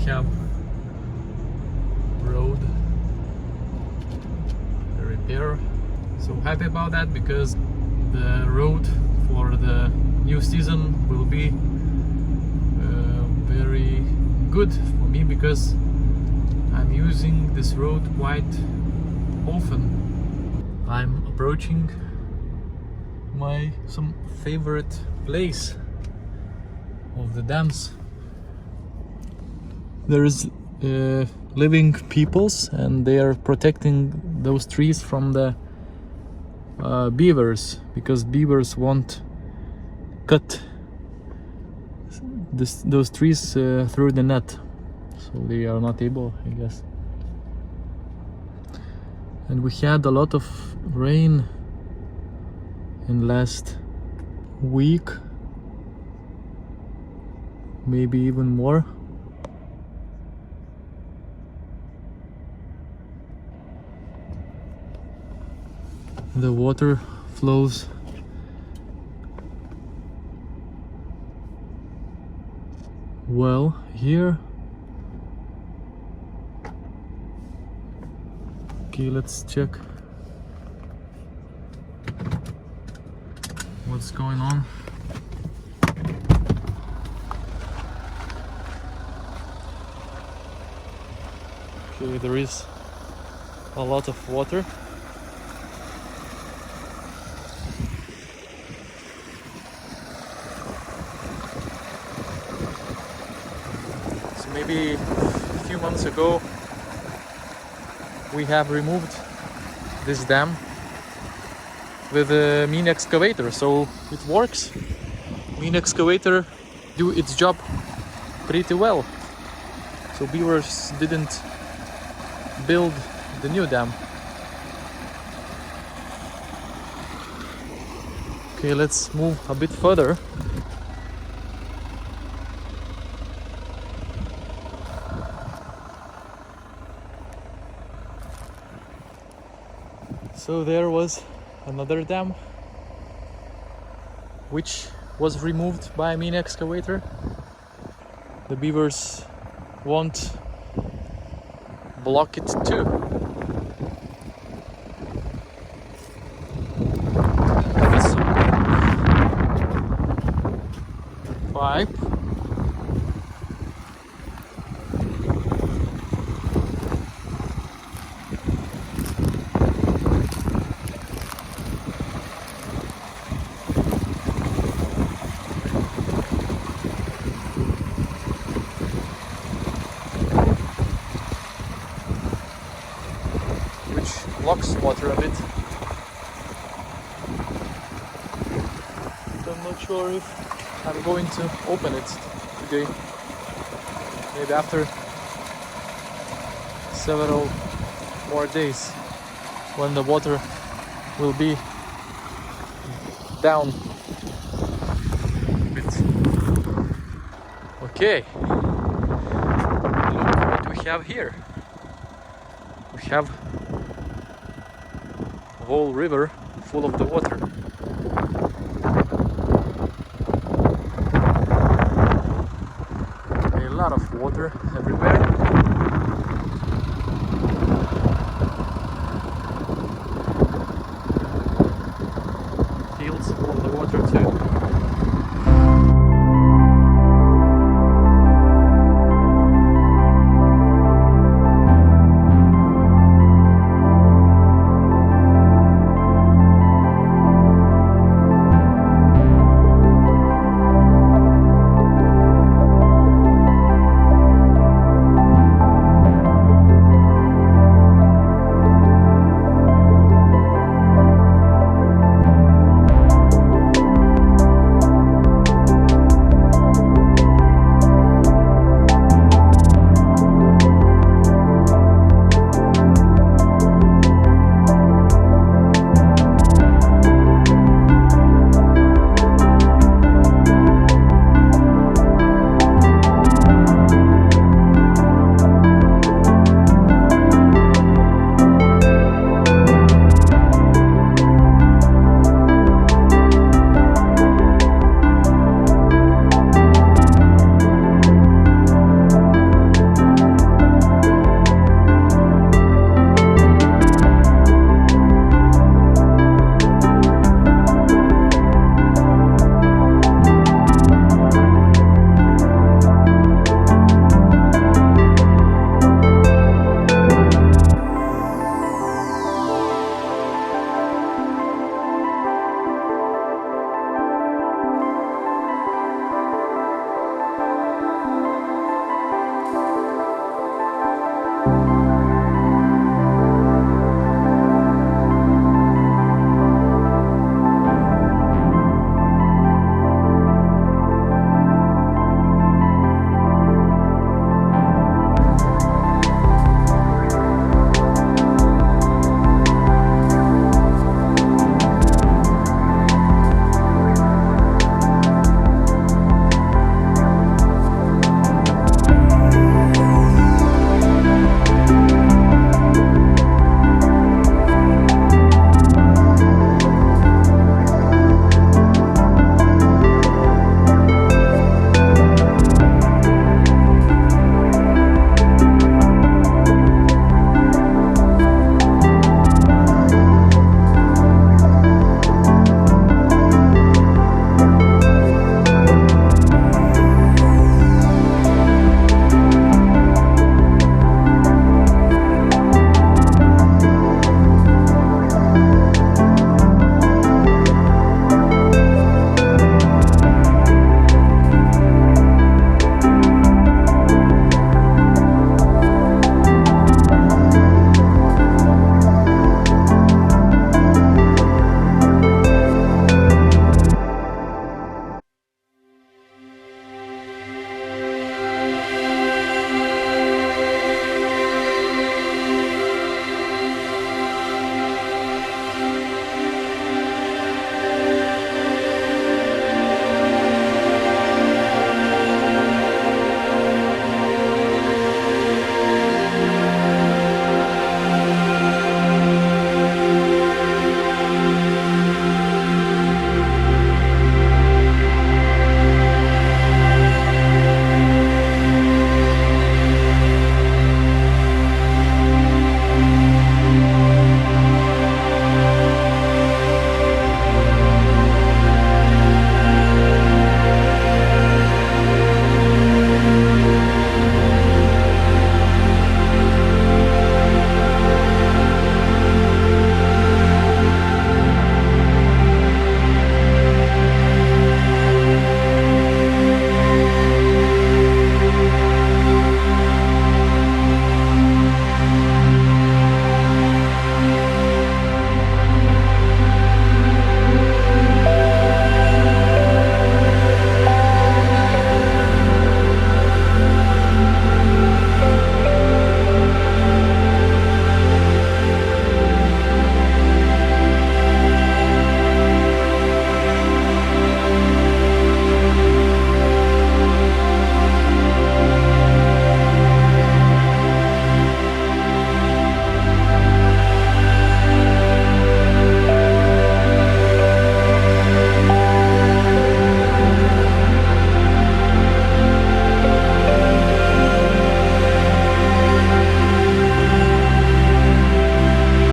have road repair. So happy about that, because the road for the new season will be very good for me, because I'm using this road quite often. I'm approaching some favorite place of the dams. There's living peoples, and they are protecting those trees from the beavers, because beavers won't cut those trees through the net, so they are not able, I guess. And we had a lot of rain in last week, maybe even more. The water flows well here. Okay, let's check what's going on. Okay, there is a lot of water. So maybe a few months ago we have removed this dam with a mini excavator, so it works. Mini excavator do its job pretty well, so beavers didn't build the new dam. Okay, let's move a bit further. So there was another dam which was removed by a mini excavator. The beavers won't block it too. This pipe. Blocks water a bit. I'm not sure if I'm going to open it today. Maybe after several more days, when the water will be down a bit. Okay, look what we have here. We have whole river full of the water. A lot of water everywhere.